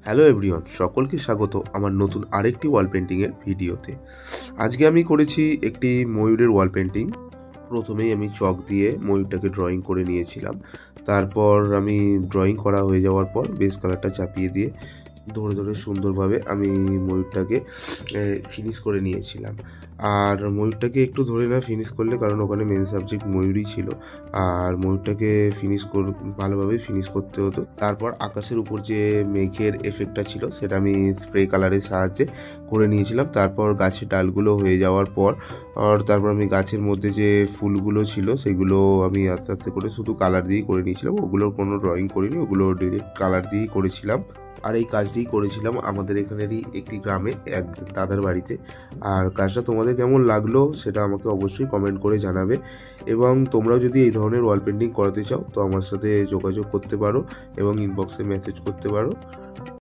Hello everyone, সকলকে স্বাগত আমার নতুন আরেকটি ওয়াল পেন্টিংয়ের ভিডিওতে। আজকে আমি করেছি একটি ময়ূরের ওয়াল পেন্টিং। প্রথমেই আমি চক দিয়ে ময়ূরটাকে ড্রয়িং করে নিয়েছিলাম। তারপর আমি ড্রয়িং করা হয়ে যাওয়ার পর বেস কালারটা চাপিয়ে দিয়ে ধরে ধরে সুন্দরভাবে আমি ময়ূরটাকে ফিনিশ করে নিয়েছিলাম। আর ময়ূরটাকে একটু ধরে না ফিনিশ করলে, কারণ ওখানে মেন সাবজেক্ট ময়ূরই ছিল, আর ময়ূরটাকে ভালোভাবে ফিনিশ করতে হতো। তারপর আকাশের উপর যে মেঘের এফেক্টটা ছিল সেটা আমি স্প্রে কালারের সাহায্যে করে নিয়েছিলাম। তারপর গাছের ডালগুলো হয়ে যাওয়ার পর তারপর আমি গাছের মধ্যে যে ফুলগুলো ছিল সেগুলো আমি আস্তে আস্তে করে শুধু কালার দিয়েই করে নিয়েছিলাম। ওগুলোর কোনো ড্রয়িং করিনি, ওগুলো ডিরেক্ট কালার দিয়েই করেছিলাম। আর এই কাজটিই করেছিলাম আমাদের এখানেরই একটি গ্রামে এক দাদার বাড়িতে। আর কাজটা তোমাদের কেমন লাগলো সেটা আমাকে অবশ্যই কমেন্ট করে জানাবে। এবং তোমরাও যদি এই ধরনের ওয়াল পেন্টিং করাতে চাও তো আমার সাথে যোগাযোগ করতে পারো এবং ইনবক্সে মেসেজ করতে পারো।